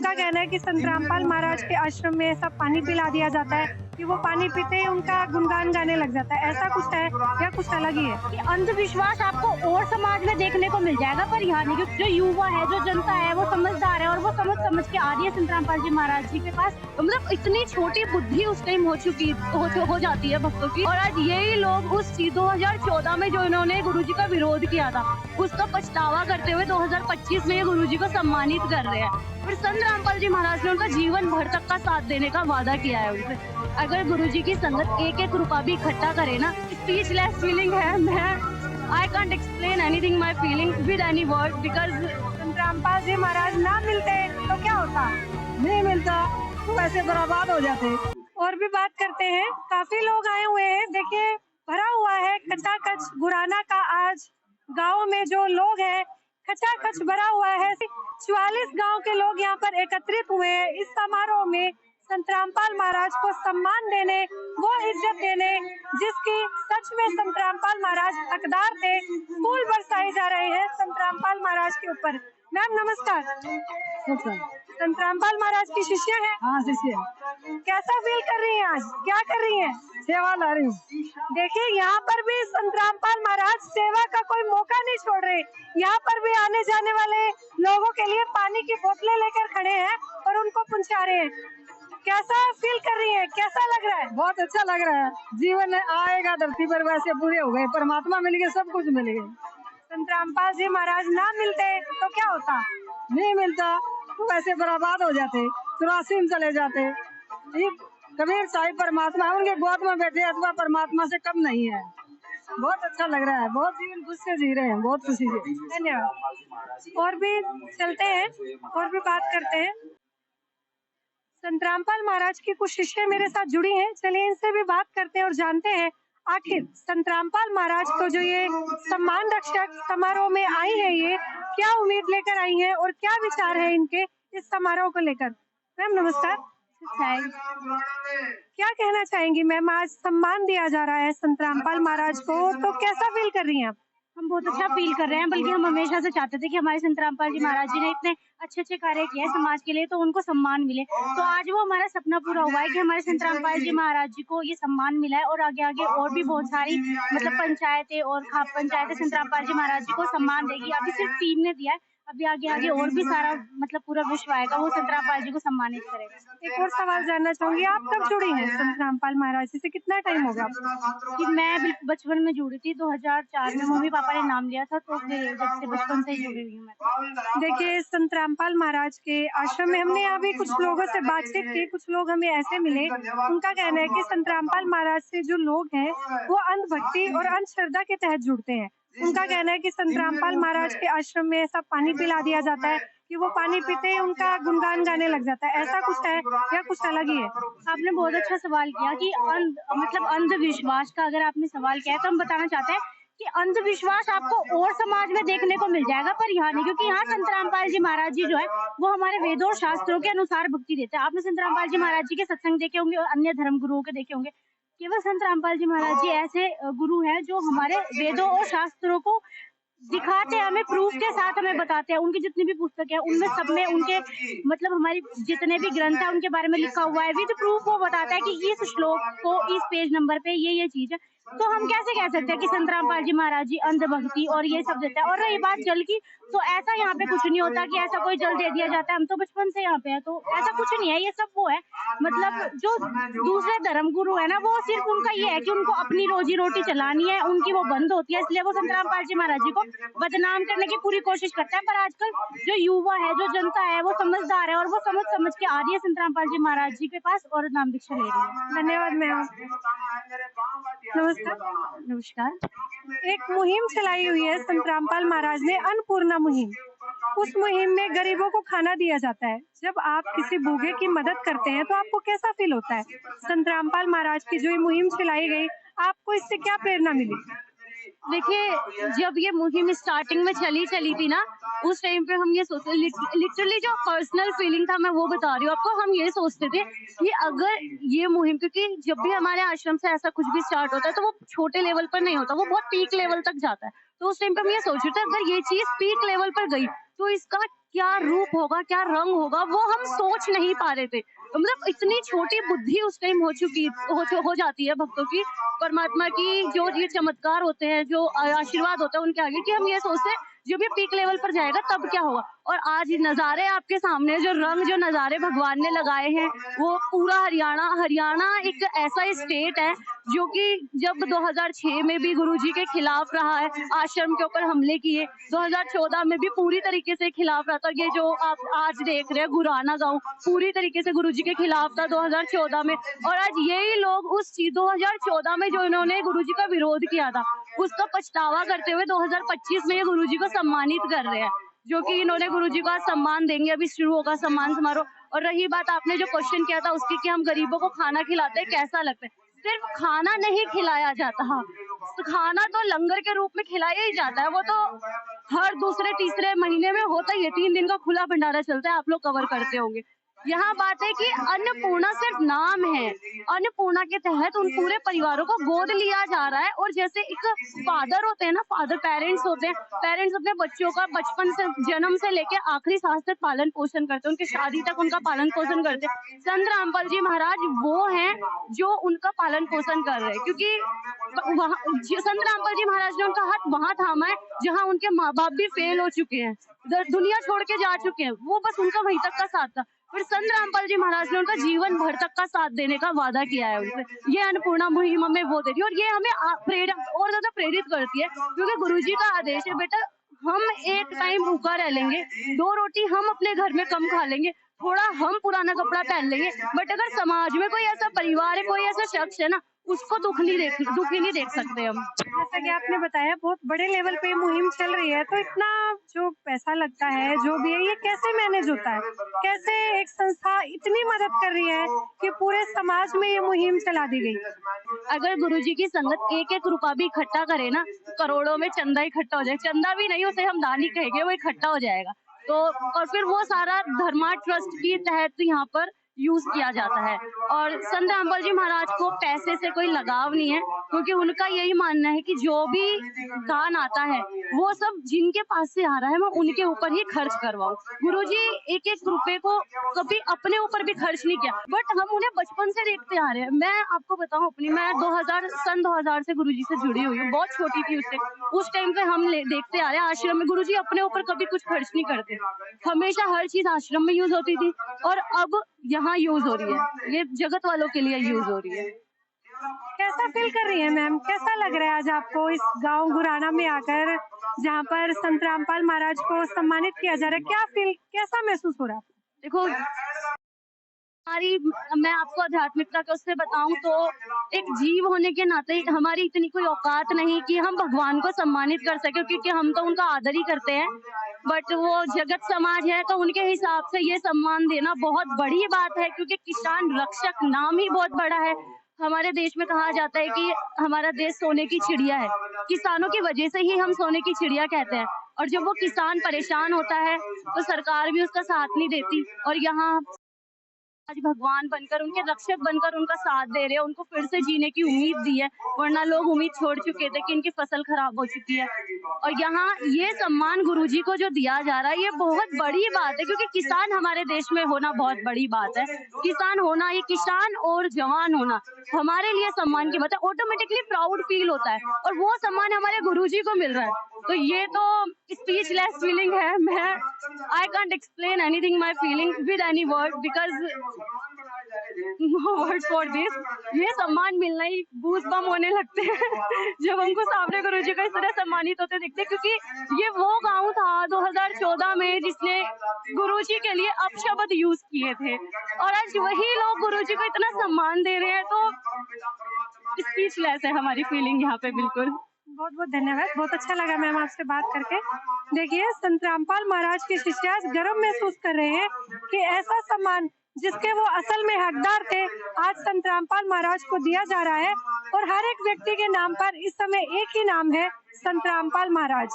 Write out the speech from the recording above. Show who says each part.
Speaker 1: उनका कहना है कि संत रामपाल महाराज के आश्रम में ऐसा पानी पिला दिया जाता है कि वो पानी पीते ही उनका गुणगान गाने लग जाता है। ऐसा कुछ है या कुछ अलग ही है?
Speaker 2: कि अंधविश्वास आपको और समाज में देखने को मिल जाएगा, पर यहाँ नहीं। क्योंकि जो युवा है, जो जनता है, वो समझदार है और वो समझ के आ रही है संत रामपाल जी महाराज जी के पास। मतलब इतनी छोटी बुद्धि उस टाइम हो जाती है भक्तों की। और आज यही लोग उस 2014 में जो इन्होंने गुरु जी का विरोध किया था, उसका पछतावा करते हुए 2025 में ये गुरु जी को सम्मानित कर रहे हैं। और संत रामपाल जी महाराज ने उनका जीवन भर तक का साथ देने का वादा किया है उनसे। अगर गुरु जी की संगत एक एक रुपया भी इकट्ठा करे ना, स्पीचलेस फीलिंग है। I can't explain anything my feeling with any word because
Speaker 1: संत रामपाल जी महाराज ना मिलते तो क्या होता?
Speaker 3: नहीं मिलता तो वैसे बर्बाद हो जाते।
Speaker 1: और भी बात करते हैं, काफी लोग आए हुए हैं। देखिए भरा हुआ है खचाखच गुराना का। आज गांव में जो लोग हैं खचाखच भरा हुआ है। 44 गांव के लोग यहाँ पर एकत्रित हुए हैं इस समारोह में संत रामपाल महाराज को सम्मान देने, वो इज्जत देने जिसकी सच में संत रामपाल महाराज हकदार थे। फूल बरसाए जा रहे हैं संत रामपाल महाराज के ऊपर। मैम नमस्कार। संत रामपाल महाराज की शिष्य है?
Speaker 3: हाँ शिष्य।
Speaker 1: कैसा फील कर रही हैं आज? क्या कर रही हैं?
Speaker 3: सेवा ला रही हूँ।
Speaker 1: देखिए यहाँ पर भी संत रामपाल महाराज सेवा का कोई मौका नहीं छोड़ रहे। यहाँ पर भी आने जाने वाले लोगों के लिए पानी की बोतलें लेकर खड़े हैं और उनको पहुँचा रहे हैं। कैसा फील कर रही है? कैसा लग रहा है?
Speaker 3: बहुत अच्छा लग रहा है। जीवन आएगा धरती पर वैसे पूरे हो गए, परमात्मा मिल गए, सब कुछ मिल गए।
Speaker 1: संत रामपाल जी महाराज ना मिलते तो क्या होता?
Speaker 3: नहीं मिलता तो वैसे बर्बाद हो जाते, 84 में चले जाते। ये कबीर साहिब परमात्मा उनके गोद में बैठे अथवा परमात्मा से कम नहीं है। बहुत अच्छा लग रहा है, बहुत जीवन खुश से जी रहे हैं, बहुत खुशी से।
Speaker 1: धन्यवाद। और भी चलते हैं और भी बात करते हैं। संत रामपाल महाराज की कुछ शिष्य मेरे साथ जुड़ी हैं, चलिए इनसे भी बात करते हैं और जानते हैं आखिर संत रामपाल महाराज को जो ये सम्मान रक्षक समारोह में आई है, ये क्या उम्मीद लेकर आई है और क्या विचार है इनके इस समारोह को लेकर। मैम नमस्कार। क्या कहना चाहेंगी मैम? आज सम्मान दिया जा रहा है संत रामपाल महाराज को, तो कैसा फील कर रही हैं आप?
Speaker 2: हम बहुत अच्छा फील कर रहे हैं, बल्कि हम हमेशा से चाहते थे कि हमारे संत रामपाल जी महाराज जी ने इतने अच्छे कार्य किए हैं समाज के लिए, तो उनको सम्मान मिले। तो आज वो हमारा सपना पूरा हुआ है कि हमारे संत रामपाल जी महाराज जी को ये सम्मान मिला है। और आगे आगे और भी बहुत सारी मतलब पंचायतें और खाप पंचायतें संत रामपाल जी महाराज जी को सम्मान देगी। अभी सिर्फ 3 ने दिया है, अभी आगे आगे और भी सारा मतलब पूरा विश्व आएगा, वो संत रामपाल जी को सम्मानित करेगा।
Speaker 1: एक और सवाल जानना चाहूंगी, आप कब जुड़ी हैं संत रामपाल महाराज जी से? कितना टाइम होगा?
Speaker 2: कि मैं बचपन में जुड़ी थी 2004 में, मम्मी पापा ने नाम लिया था, तो फिर जब से बचपन से ही जुड़ी हुई हूँ मैं।
Speaker 1: देखिए संत रामपाल महाराज के आश्रम में हमने यहाँ भी कुछ लोगों से बातचीत की। कुछ लोग हमें ऐसे मिले, उनका कहना है कि संत रामपाल महाराज से जो लोग हैं वो अंधभक्ति और अंधश्रद्धा के तहत जुड़ते हैं। उनका कहना है कि संत रामपाल महाराज के आश्रम में ऐसा पानी पिला दिया जाता है कि वो पानी पीते ही उनका गुणगान गाने लग जाता है। ऐसा कुछ है या कुछ अलग ही है?
Speaker 2: आपने बहुत अच्छा सवाल किया कि मतलब अंधविश्वास का अगर आपने सवाल किया है, तो हम बताना चाहते हैं कि अंधविश्वास आपको और समाज में देखने को मिल जाएगा, पर यहाँ नहीं। क्योंकि यहाँ संत रामपाल जी महाराज जी जो है वो हमारे वेदों और शास्त्रों के अनुसार भक्ति देते हैं। आपने संत रामपाल जी महाराज जी के सत्संग देखे होंगे और अन्य धर्म गुरुओं के देखे होंगे। केवल संत रामपाल जी महाराज जी ऐसे गुरु हैं जो हमारे वेदों और शास्त्रों को दिखाते हैं, हमें प्रूफ के साथ हमें बताते हैं। उनकी जितनी भी पुस्तक है उनमें सब में उनके मतलब हमारी जितने भी ग्रंथ है उनके बारे में लिखा हुआ है विद प्रूफ। वो बताता है कि इस श्लोक को इस पेज नंबर पे ये चीज है। तो हम कैसे कह सकते हैं कि संत रामपाल जी महाराज जी अंधभक्ति और ये सब देता है। और रही बात जल की, तो ऐसा यहाँ पे कुछ नहीं होता कि ऐसा कोई जल दे दिया जाता है। हम तो बचपन से यहाँ पे है, तो ऐसा कुछ नहीं है। ये सब वो है मतलब जो दूसरे धर्म गुरु है ना, वो सिर्फ उनका ये है कि उनको अपनी रोजी रोटी चलानी है, उनकी वो बंद होती है, इसलिए वो संत रामपाल जी महाराज जी को बदनाम करने की पूरी कोशिश करता है। पर आजकल जो युवा है, जो जनता है, वो समझदार है और वो समझ के आ रही है संत रामपाल जी महाराज जी के पास और नाम दीक्षा ले रही है।
Speaker 1: धन्यवाद मैम। नमस्कार। एक मुहिम चलाई हुई है संत रामपाल महाराज ने, अन्नपूर्णा मुहिम। उस मुहिम में गरीबों को खाना दिया जाता है। जब आप किसी भूखे की मदद करते हैं तो आपको कैसा फील होता है? संत रामपाल महाराज की जो ये मुहिम चलाई गई, आपको इससे क्या प्रेरणा मिली?
Speaker 2: देखिए जब ये मुहिम स्टार्टिंग में चली थी ना, उस टाइम पे हम ये सोचते, लिटरली जो पर्सनल फीलिंग था मैं वो बता रही हूँ आपको। हम ये सोचते थे कि अगर ये मुहिम, क्योंकि जब भी हमारे आश्रम से ऐसा कुछ भी स्टार्ट होता है तो वो छोटे लेवल पर नहीं होता, वो बहुत पीक लेवल तक जाता है। तो उस टाइम पे हम ये सोच रहे थे अगर ये चीज पीक लेवल पर गई तो इसका क्या रूप होगा, क्या रंग होगा, वो हम सोच नहीं पा रहे थे। मतलब इतनी छोटी बुद्धि उस टाइम हो जाती है भक्तों की, परमात्मा की जो ये चमत्कार होते हैं, जो आशीर्वाद होता है उनके आगे, कि हम ये सोचते हैं जो भी पीक लेवल पर जाएगा तब क्या होगा। और आज नज़ारे आपके सामने, जो नज़ारे भगवान ने लगाए हैं, वो पूरा हरियाणा एक ऐसा स्टेट है जो कि जब 2006 में भी गुरुजी के खिलाफ रहा है, आश्रम के ऊपर हमले किए, 2014 में भी पूरी तरीके से खिलाफ रहा था। ये जो आप आज देख रहे हैं गुराना गांव, पूरी तरीके से गुरुजी के खिलाफ था 2014 में। और आज यही लोग उस चीज 2014 में जो इन्होंने गुरुजी का विरोध किया था, उसका पछतावा करते हुए 2025 में ये गुरुजी को सम्मानित कर रहे हैं, जो कि इन्होंने गुरुजी को आज सम्मान देंगे। अभी शुरू होगा सम्मान समारोह। और रही बात आपने जो क्वेश्चन किया था उसकी, कि हम गरीबों को खाना खिलाते हैं, कैसा लगता है? सिर्फ खाना नहीं खिलाया जाता, तो खाना तो लंगर के रूप में खिलाया ही जाता है। वो तो हर दूसरे तीसरे महीने में होता ही है, 3 दिन का खुला भंडारा चलता है, आप लोग कवर करते होंगे। यहाँ बात है कि अन्नपूर्णा सिर्फ नाम है। अन्नपूर्णा के तहत उन पूरे परिवारों को गोद लिया जा रहा है। और जैसे एक फादर होते हैं ना, पेरेंट्स होते हैं, पेरेंट्स अपने बच्चों का बचपन से, जन्म से लेके आखिरी सांस तक पालन पोषण करते हैं, उनकी शादी तक उनका पालन पोषण करते हैं। संत रामपाल जी महाराज वो हैं जो उनका पालन पोषण कर रहे हैं, क्योंकि संत रामपाल जी महाराज ने उनका हाथ वहां थामा है जहाँ उनके माँ बाप भी फेल हो चुके हैं, दुनिया छोड़ के जा चुके हैं। वो बस उनका वहीं तक का साथ था, पर संत रामपाल जी महाराज ने उनका जीवन भर तक का साथ देने का वादा किया है उनसे। ये अन्नपूर्णा मुहिम हमें वो दे रही है, और ये हमें और ज्यादा प्रेरित करती है, क्योंकि गुरुजी का आदेश है, बेटा हम एक टाइम भूखा रह लेंगे, 2 रोटी हम अपने घर में कम खा लेंगे, थोड़ा हम पुराना कपड़ा पहन लेंगे, बट अगर समाज में कोई ऐसा परिवार है, कोई ऐसा शख्स है ना, उसको दुखी नहीं देख सकते हम।
Speaker 1: जैसा कि आपने बताया बहुत बड़े लेवल पे मुहिम चल रही है, तो इतना जो पैसा लगता है, जो भी है, ये कैसे मैनेज होता है? कैसे एक संस्था इतनी मदद कर रही है कि पूरे समाज में ये मुहिम चला दी गई?
Speaker 2: अगर गुरुजी की संगत एक रुपया भी इकट्ठा करे ना, करोड़ों में चंदा इकट्ठा हो जाए। चंदा भी नहीं, उसे हम दान ही कहेंगे, वो इकट्ठा हो जाएगा। तो और फिर वो सारा धर्मा ट्रस्ट के तहत यहाँ पर यूज किया जाता है। और संत रामपाल जी महाराज को पैसे से कोई लगाव नहीं है, क्योंकि उनका यही मानना है कि जो भी दान आता है वो सब जिनके पास से आ रहा है मैं उनके ऊपर ही खर्च करवाऊं। गुरुजी एक रुपए को कभी अपने ऊपर भी खर्च नहीं किया, बट हम उन्हें बचपन से देखते आ रहे हैं। मैं आपको बताऊं अपनी, मैं 2000 से गुरुजी से जुड़ी हुई हूँ, बहुत छोटी थी उस टाइम पे हम देखते आ रहे हैं आश्रम में गुरुजी अपने ऊपर कभी कुछ खर्च नहीं करते, हमेशा हर चीज आश्रम में यूज होती थी, और अब यहाँ यूज हो रही है, ये जगत वालों के लिए यूज हो रही है।
Speaker 1: कैसा फील कर रही है मैम? कैसा लग रहा है आज आपको इस गांव गुराना में आकर, जहां पर संत रामपाल महाराज को सम्मानित किया जा रहा है? कैसा महसूस हो रहा है?
Speaker 2: देखो, मैं आपको आध्यात्मिकता के उससे बताऊं तो एक जीव होने के नाते हमारी इतनी कोई औकात नहीं कि हम भगवान को सम्मानित कर सके, क्योंकि हम तो उनका आदर ही करते हैं, बट वो जगत समाज है तो उनके हिसाब से ये सम्मान देना बहुत बड़ी बात है, क्योंकि किसान रक्षक नाम ही बहुत बड़ा है। हमारे देश में कहा जाता है कि हमारा देश सोने की चिड़िया है, किसानों की वजह से ही हम सोने की चिड़िया कहते हैं। और जब वो किसान परेशान होता है तो सरकार भी उसका साथ नहीं देती, और यहाँ आज भगवान बनकर, उनके रक्षक बनकर उनका साथ दे रहे हैं, उनको फिर से जीने की उम्मीद दी है, वरना लोग उम्मीद छोड़ चुके थे कि इनकी फसल खराब हो चुकी है। और यहाँ ये सम्मान गुरुजी को जो दिया जा रहा है, ये बहुत बड़ी बात है, क्योंकि किसान हमारे देश में होना बहुत बड़ी बात है। किसान होना, ये किसान और जवान होना हमारे लिए सम्मान की बात है, ऑटोमेटिकली प्राउड फील होता है, और वो सम्मान हमारे गुरुजी को मिल रहा है, तो ये तो स्पीचलेस फीलिंग है। मैं I can't explain anything my feeling with any word, because word for this. ये सम्मान मिलना ही बूज बम होने लगते हैं जब हमको सामने गुरुजी को इस तरह सम्मानित होते दिखते, क्योंकि ये वो गांव था 2014 में जिसने गुरुजी के लिए अपशब्द यूज किए थे, और आज वही लोग गुरुजी को इतना सम्मान दे रहे हैं, तो स्पीचलेस है हमारी फीलिंग यहाँ पे। बिल्कुल,
Speaker 1: बहुत बहुत धन्यवाद, बहुत अच्छा लगा मैम आपसे बात करके। देखिए, संत रामपाल महाराज के शिष्य आज गर्व महसूस कर रहे हैं कि ऐसा सम्मान जिसके वो असल में हकदार थे, आज संत रामपाल महाराज को दिया जा रहा है, और हर एक व्यक्ति के नाम पर इस समय एक ही नाम है, संत रामपाल महाराज।